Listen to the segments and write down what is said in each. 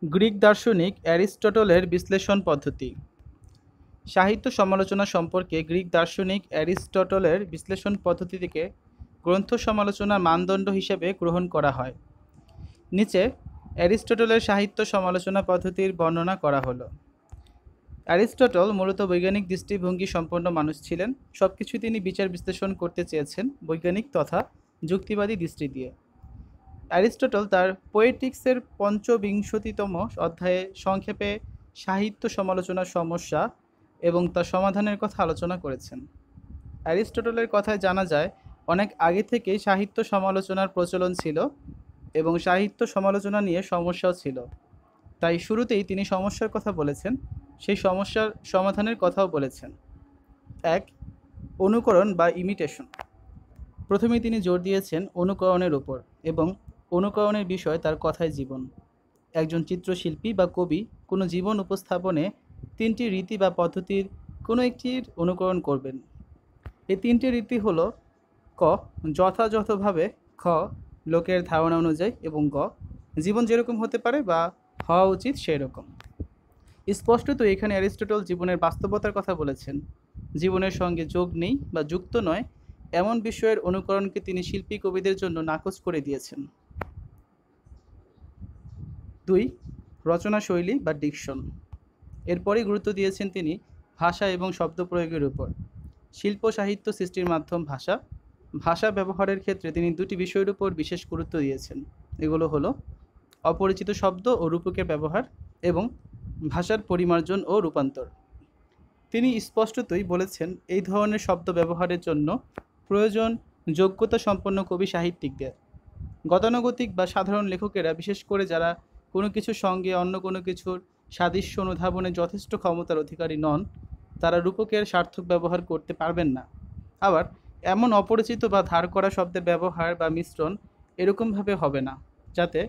Greek দার্শনিক অ্যারিস্টটলের বিশ্লেষণ পদ্ধতি। সাহিত্য সমালোচনা সম্পর্কে গ্রিক দার্শনিক অ্যারিস্টটলের বিশ্লেষণ পদ্ধতিটিকে গ্রন্থ সমালোচনার মানদণ্ড হিসেবে গ্রহণ করা হয়। নিচে অ্যারিস্টটলের সাহিত্য সমালোচনা পদ্ধতির বর্ণনা করা হলো। অ্যারিস্টটল মূলত বৈজ্ঞানিক দৃষ্টিভঙ্গি সম্পন্ন মানুষ ছিলেন। সবকিছু তিনি বিচার বিশ্লেষণ করতে চেয়েছেন বৈজ্ঞানিক তথা যুক্তিবাদী দৃষ্টি দিয়ে। অ্যারিস্টটল তার পোয়েটিক্সের পঞ্চবিংশতিতম অধ্যায়ে সংক্ষেপে সাহিত্য সমালোচনার সমস্যা এবং তার সমাধানের কথা আলোচনা করেছেন। অ্যারিস্টটলের কথায় জানা যায় অনেক আগে থেকেই সাহিত্য সমালোচনার প্রচলন ছিল এবং সাহিত্য সমালোচনা নিয়ে সমস্যাও ছিল। তাই শুরুতেই তিনি সমস্যার কথা বলেছেন, সেই সমস্যার সমাধানের কথাও বলেছেন। 1. অনুকরণ বা ইমিটেশন। প্রথমেই তিনি জোর দিয়েছেন অনুকরণের উপর এবং অনুকরণের বিষয় তার কথায় জীবন। একজন চিত্রশিল্পী বা কবি কোনো জীবন উপস্থাপনে তিনটি রীতি বা পদ্ধতির কোনো একটির অনুকরণ করবেন। এই তিনটি রীতি হলো ক. যথাযথভাবে, খ. লোকের ধারণা অনুযায়ী এবং গ. জীবন যেরকম হতে পারে বা হওয়া উচিত সেই রকম। স্পষ্টত এখানে অ্যারিস্টটল জীবনের বাস্তবতার কথা বলেছেন। জীবনের সঙ্গে যোগ নেই বা যুক্ত নয় এমন বিষয়ের অনুকরণকে তিনি শিল্পী কবিদের জন্য নাকচ করে দিয়েছেন। 2. রচনা শৈলী বা ডিকশন। এরপরই গুরুত্ব দিয়েছেন তিনি ভাষা এবং শব্দ প্রয়োগের উপর। শিল্প সাহিত্য সৃষ্টির মাধ্যম ভাষা। ভাষা ব্যবহারের ক্ষেত্রে তিনি দুটি বিষয়ের উপর বিশেষ গুরুত্ব দিয়েছেন। এগুলো হলো অপরিচিত শব্দ ও রূপকের ব্যবহার এবং ভাষার পরিমার্জন ও রূপান্তর। তিনি স্পষ্টতই বলেছেন এই ধরনের শব্দ ব্যবহারের জন্য প্রয়োজন যোগ্যতা সম্পন্ন কবি সাহিত্যিকদের। গতানুগতিক বা সাধারণ লেখকেরা, বিশেষ করে যারা কোনো কিছুর সঙ্গে অন্য কোনো কিছুর সাদৃশ্য অনুধাবনে যথেষ্ট ক্ষমতার অধিকারী নন, তারা রূপকের সার্থক ব্যবহার করতে পারবেন না। আবার এমন অপরিচিত বা ধার করা শব্দের ব্যবহার বা মিশ্রণ এরকমভাবে হবে না যাতে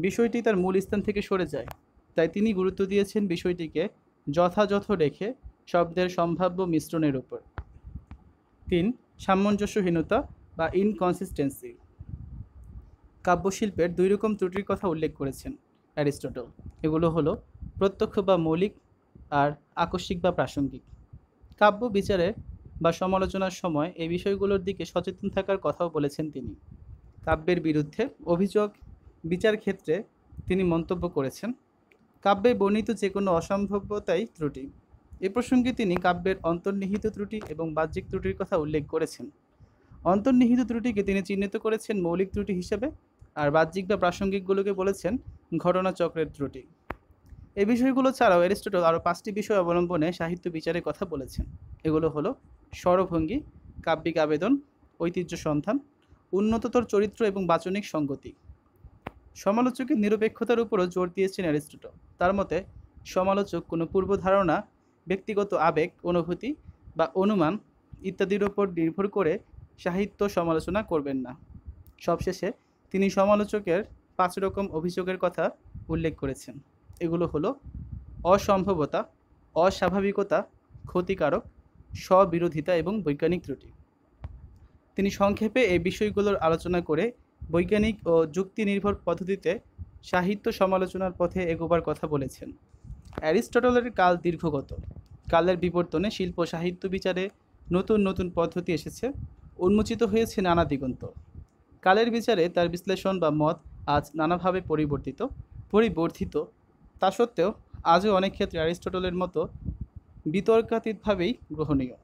বিষয়টি তার মূল স্থান থেকে সরে যায়। তাই তিনি গুরুত্ব দিয়েছেন বিষয়টিকে যথাযথ রেখে শব্দের সম্ভাব্য মিশ্রণের উপর। 3. সামঞ্জস্যহীনতা বা ইনকনসিস্টেন্সি। কাব্যশিল্পের দুই রকম ত্রুটির কথা উল্লেখ করেছেন অ্যারিস্টটল। এগুলো হলো প্রত্যক্ষ বা মৌলিক আর আকস্মিক বা প্রাসঙ্গিক। কাব্য বিচারে বা সমালোচনার সময় এই বিষয়গুলোর দিকে সচেতন থাকার কথাও বলেছেন তিনি। কাব্যের বিরুদ্ধে অভিযোগ বিচার ক্ষেত্রে তিনি মন্তব্য করেছেন কাব্যে বর্ণিত যে কোনো অসম্ভবতাই ত্রুটি। এ প্রসঙ্গে তিনি কাব্যের অন্তর্নিহিত ত্রুটি এবং বাহ্যিক ত্রুটির কথা উল্লেখ করেছেন। অন্তর্নিহিত ত্রুটিকে তিনি চিহ্নিত করেছেন মৌলিক ত্রুটি হিসেবে, আর বাহ্যিক বা প্রাসঙ্গিকগুলোকে বলেছেন ঘটনাচক্রের ত্রুটি। এই বিষয়গুলো ছাড়াও অ্যারিস্টটল আরও 5টি বিষয় অবলম্বনে সাহিত্য বিচারের কথা বলেছেন। এগুলো হলো স্বরভঙ্গি, কাব্যিক আবেদন, ঐতিহ্য সন্ধান, উন্নততর চরিত্র এবং বাচনিক সঙ্গতি। সমালোচকের নিরপেক্ষতার উপরও জোর দিয়েছেন অ্যারিস্টটল। তার মতে সমালোচক কোনো পূর্বধারণা, ব্যক্তিগত আবেগ, অনুভূতি বা অনুমান ইত্যাদির উপর নির্ভর করে সাহিত্য সমালোচনা করবেন না। সবশেষে তিনি সমালোচকের 5 রকম অভিযোগের কথা উল্লেখ করেছেন। এগুলো হলো অসম্ভবতা, অস্বাভাবিকতা, ক্ষতিকারক, স্ববিরোধিতা এবং বৈজ্ঞানিক ত্রুটি। তিনি সংক্ষেপে এই বিষয়গুলোর আলোচনা করে বৈজ্ঞানিক ও যুক্তি নির্ভর পদ্ধতিতে সাহিত্য সমালোচনার পথে এগোবার কথা বলেছেন। অ্যারিস্টটলের কাল দীর্ঘগত। কালের বিবর্তনে শিল্প সাহিত্য বিচারে নতুন নতুন পদ্ধতি এসেছে, উন্মোচিত হয়েছে নানা দিগন্ত। কালের বিচারে তার বিশ্লেষণ বা মত আজ নানাভাবে পরিবর্ধিত। তা সত্ত্বেও আজও অনেক ক্ষেত্রে অ্যারিস্টটলের মতো বিতর্কাতীতভাবেই গ্রহণীয়।